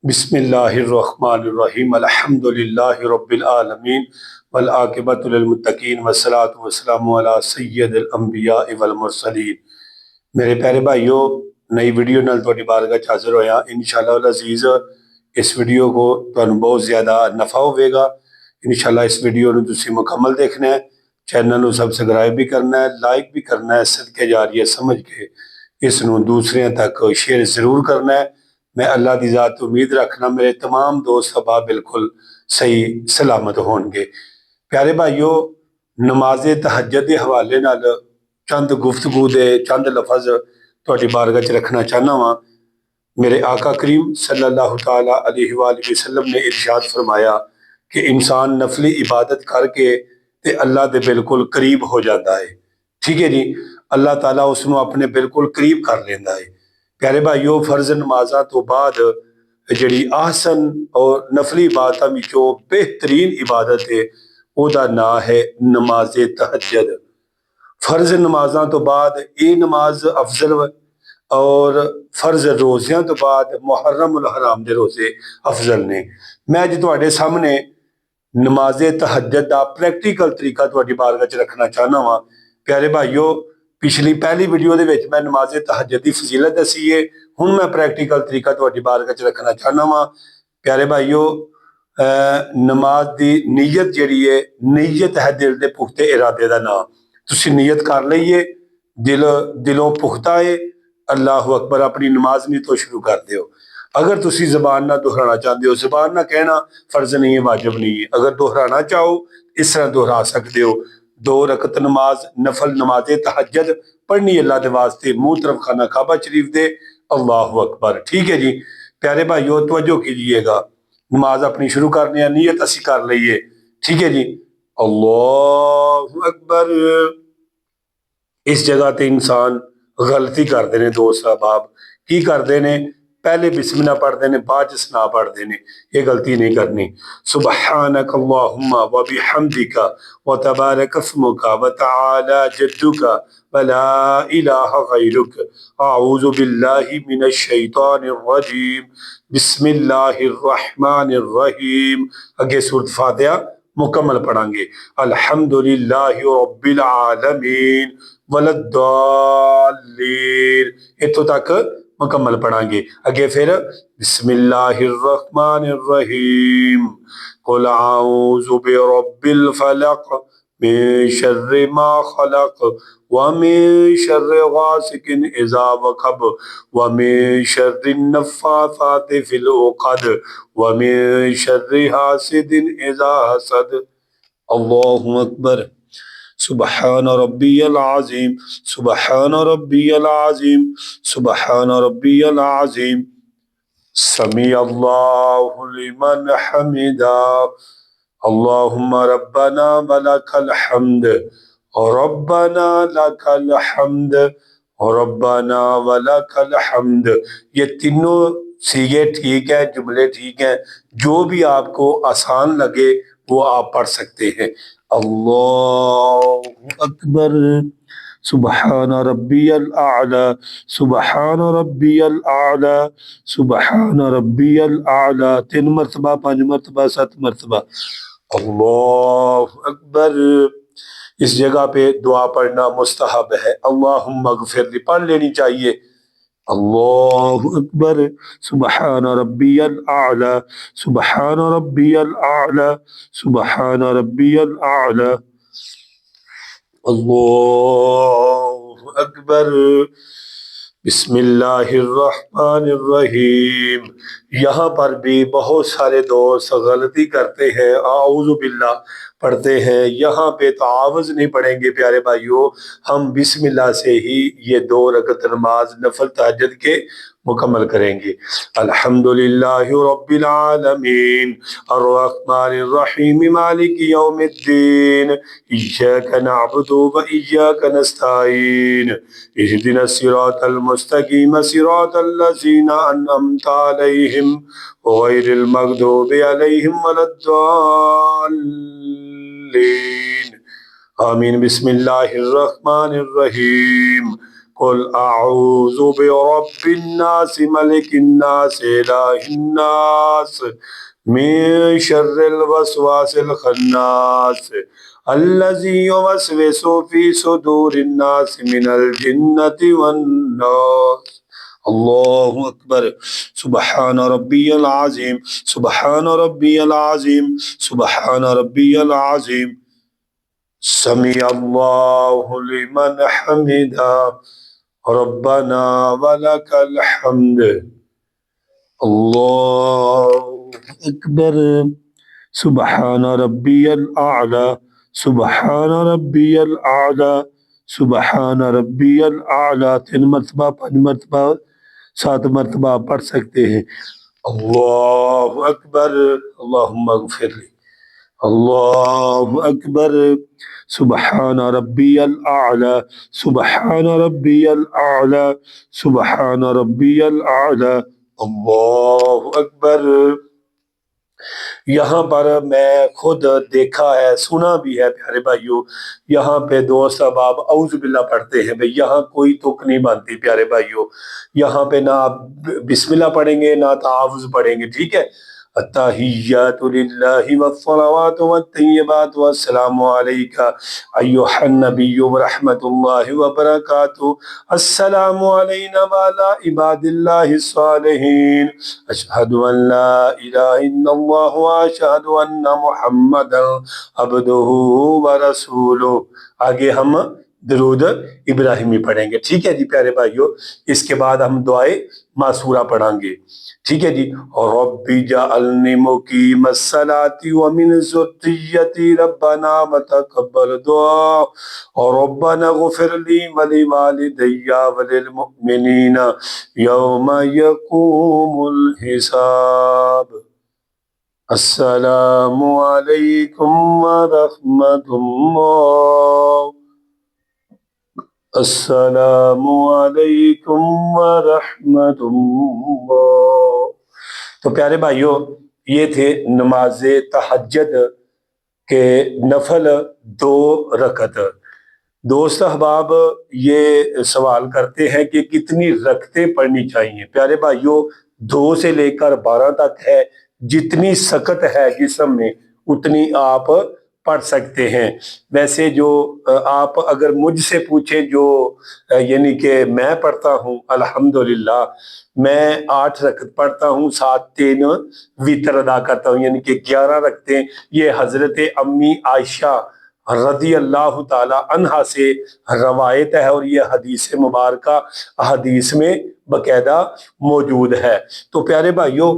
بسم اللہ الرحمن الرحیم الحمد للہ رب العالمین والعاقبۃ للمتقین والصلاۃ والسلام علی سید الانبیاء والمرسلین۔ میرے پیارے بھائیو، نئی ویڈیو نال تہاڈی بارگاہ چ حاضر ہویا انشاءاللہ العزیز۔ اس ویڈیو کو تانوں بہت زیادہ نفع ہوئے گا انشاءاللہ۔ اس ویڈیو نوں تسی مکمل دیکھنا ہے، چینل نوں سبسکرائب بھی کرنا ہے، لائک بھی کرنا ہے، صدقے جاریہ سمجھ کے اس نوں دوسرے تک شیئر ضرور کرنا ہے۔ میں اللہ دی ذات امید رکھنا میرے تمام دوست احباب بالکل صحیح سلامت ہون گے۔ پیارے بھائیو، نماز تہجد دے حوالے نال چند گفتگو دے چند لفظ تہاڈی بارگاہ چ رکھنا چاہنا وا۔ میرے آقا کریم صلی اللہ تعالی علیہ وآلہ وسلم نے ارشاد فرمایا کہ انسان نفلی عبادت کر کے تے اللہ دے بالکل قریب ہو جاتا ہے۔ ٹھیک ہے جی، اللہ تعالیٰ اس نو اپنے بالکل قریب کر لیندا ہے۔ پیارے بھائیو، فرض نمازاں تو بعد جڑی احسن اور نفلی عبادتاں وچوں بہترین عبادت ہے او دا نام ہے نماز تہجد۔ فرض نمازاں تو بعد یہ نماز افضل اور فرض روزیاں تو بعد محرم الحرام دے روزے افضل نے۔ میں اج تواڈے سامنے نماز تہجد دا پریکٹیکل طریقہ تواڈی بارگاہ چ رکھنا چاہنا وا۔ پیارے بھائیو، پہلی ویڈیو دے وچ میں نماز تہجد دی فضیلت دسی ہے، ہن میں پریکٹیکل طریقہ تواڈی بارگاہ چ رکھنا چاہنا وا۔ پیارے بھائیو، نماز دی نیت جڑی ہے، نیت ہے دل دے پختہ ارادے دا نام۔ تسی نیت کر لئیے، دلوں پختہ ہے، اللہ اکبر اپنی نماز نہیں تو شروع کر دیو۔ اگر تسی زبان نہ دہرانا چاہتے ہو، زبان نہ کہنا فرض نہیں ہے، واجب نہیں ہے، اگر دہرانا چاہو اس طرح دہرا سکتے ہو۔ 2 رکعت نماز نفل نماز تہجد پڑھنی اللہ دے واسطے، منہ طرف خانہ کعبہ شریف دے، اللہ اکبر۔ ٹھیک ہے جی پیارے بھائیو، توجہ کیجئے گا، نماز اپنی شروع کرنی ہے، نیت اسی کر لئیے۔ ٹھیک ہے جی، اللہ اکبر۔ اس جگہ تے انسان غلطی کرتے ہیں دوست احباب، کی کرتے ہیں؟ پہلے بسم اللہ پڑھتے ہیں، بعد ثنا پڑھتے ہیں، یہ غلطی نہیں کرنی۔ سبحانک اللہم و بحمدک و تبارک اسمک و تعالی جدک و لا الہ غیرک، اعوذ باللہ من الشیطان الرجیم، بسم اللہ الرحمن الرحیم۔ اگے سورۃ فاتحہ مکمل پڑھیں گے۔ الحمدللہ رب العالمین والضالین، اتوں تک مکمل پڑھیں گے۔ اگے پھر بسم اللہ الرحمن الرحیم، قل اعوذ برب الفلق من شر ما خلق ومن شر غاسق اذا وقب ومن شر النفاثات في العقد ومن شر حاسد اذا حسد۔ اللہ اکبر۔ سبحان ربی العظیم، سبحان ربی العظیم، سبحان ربی العظیم، سمیع اللہ لمن حمدا، اللہم ربنا ولک الحمد، ربنا لک الحمد، ربنا ولک الحمد۔ یہ تینوں سیغے ٹھیک ہیں، جملے ٹھیک ہیں، جو بھی آپ کو آسان لگے وہ آپ پڑھ سکتے ہیں۔ اللہ اکبر۔ سبحان ربی الاعلی، سبحان ربی الاعلی، سبحان ربی الاعلی، 3 مرتبہ، 5 مرتبہ، 7 مرتبہ۔ اللہ اکبر۔ اس جگہ پہ دعا پڑھنا مستحب ہے، اللہم اغفر لی پڑھ لینی چاہیے۔ اللہ اکبر۔ سبحان ربی الاعلی، سبحان ربی الاعلی، سبحان ربی الاعلی، اللہ اکبر۔ بسم اللہ الرحمن الرحیم۔ یہاں پر بھی بہت سارے دوست غلطی کرتے ہیں، اعوذ باللہ پڑھتے ہیں، یہاں پہ تعاوذ نہیں پڑھیں گے۔ پیارے بھائیو، ہم بسم اللہ سے ہی یہ 2 رکعت نماز نفل تہجد کے مکمل کریں گے۔ الحمدللہ رب العالمین، الرحمن الرحیم، مالک یوم الدین، ایاک نعبد و ایاک نستعین، اہدنا الصراط المستقیم، صراط الذین انعمت علیہم غیر المغضوب علیہم ولا الضالین، آمین۔ بسم اللہ الرحمن الرحیم، قل اعوذ برب الناس ملک الناس الہ الناس من شر الوسواس الخناس الذی یوسوس فی صدور الناس من الجنۃ والناس۔ اللہ اکبر۔ سبحان ربی العظیم، سبحان ربی العظیم، سبحان ربی العظیم، سمیع اللہ لمن حمدہ، ربنا ولک الحمد۔ اللہ اکبر۔ سبحان ربی الاعلی، سبحان ربی الاعلی، سبحان ربی الاعلی۔ 3 مرتبہ، 5 مرتبہ، 7 مرتبہ آپ پڑھ سکتے ہیں۔ اللہ اکبر۔ اللہم اغفر لی۔ اللہ اکبر۔ سبحان ربی الاعلی، سبحان ربی الاعلی، سبحان ربی الاعلی۔ اللہ اکبر۔ یہاں پر میں خود دیکھا ہے، سنا بھی ہے پیارے بھائیوں، یہاں پہ دوست احباب اعوذ باللہ پڑھتے ہیں، بھئی یہاں کوئی تک نہیں بنتی پیارے بھائیوں، یہاں پہ نہ آپ بسم اللہ پڑھیں گے نہ تعاوذ پڑھیں گے، ٹھیک ہے۔ التحیات للہ والصلوات والطیبات والسلام علیکہ ایہا النبی ورحمۃ اللہ وبرکاتہ، السلام علینا وعلی عباد اللہ الصالحین، اشہد ان لا الہ الا اللہ واشہد ان محمدا عبدہ ورسولہ۔ آگے ہم درود ابراہیمی پڑھیں گے، ٹھیک ہے جی پیارے بھائیوں۔ اس کے بعد ہم دعائے معصورہ پڑھیں گے، ٹھیک ہے جی۔ رب جعلنی مقیم الصلاۃ ومن ذریتی ربنا وتقبل دعا، ربنا اغفر لی ولوالدی وللمؤمنین یوم یقوم الحساب۔ السلام علیکم ورحمۃ اللہ، السلام علیکم ورحمۃ اللہ۔ تو پیارے بھائیوں، یہ تھے نماز تہجد کے نفل 2 رکعت۔ دوست احباب یہ سوال کرتے ہیں کہ کتنی رکعتیں پڑھنی چاہیے۔ پیارے بھائیوں 2 سے لے کر 12 تک ہے، جتنی سکت ہے جسم میں اتنی آپ پڑھ سکتے ہیں۔ ویسے جو آپ اگر مجھ سے پوچھیں، جو یعنی کہ میں پڑھتا ہوں، الحمدللہ میں 8 رکعت پڑھتا ہوں، 7 3 وتر ادا کرتا ہوں، یعنی کہ 11 رکعتیں۔ یہ حضرت امی عائشہ رضی اللہ تعالی عنہا سے روایت ہے، اور یہ حدیث مبارکہ حدیث میں باقاعدہ موجود ہے۔ تو پیارے بھائیوں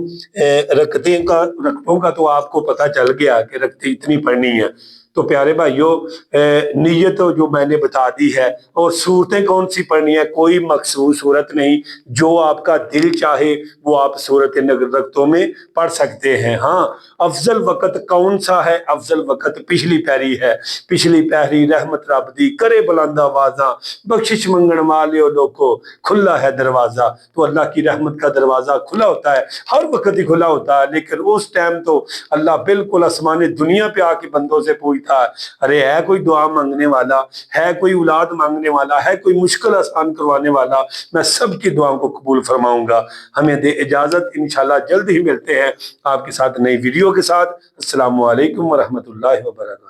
رکعتوں کا تو آپ کو پتہ چل گیا کہ رکعتیں اتنی پڑھنی ہیں۔ تو پیارے بھائیوں نیت جو میں نے بتا دی ہے، اور صورتیں کون سی پڑھنی ہے، کوئی مخصوص صورت نہیں، جو آپ کا دل چاہے وہ آپ صورت رکعتوں میں پڑھ سکتے ہیں۔ ہاں، افضل وقت کون سا ہے؟ افضل وقت پچھلی پہری ہے۔ پچھلی پہری رحمت رب دی کرے بلند آوازاں، بخشش منگن والے لوگوں کھلا ہے دروازہ۔ تو اللہ کی رحمت کا دروازہ کھلا ہوتا ہے، ہر وقت ہی کھلا ہوتا ہے، لیکن اس ٹائم تو اللہ بالکل آسمان دنیا پہ آ کے بندوں سے پوچھتا ہے، ارے ہے کوئی دعا مانگنے والا، ہے کوئی اولاد مانگنے والا، ہے کوئی مشکل آسان کروانے والا؟ میں سب کی دعاؤں کو قبول فرماؤں گا۔ ہمیں دے اجازت، انشاءاللہ جلد ہی ملتے ہیں آپ کے ساتھ نئی ویڈیو کے ساتھ۔ السلام علیکم ورحمۃ اللہ وبرکاتہ۔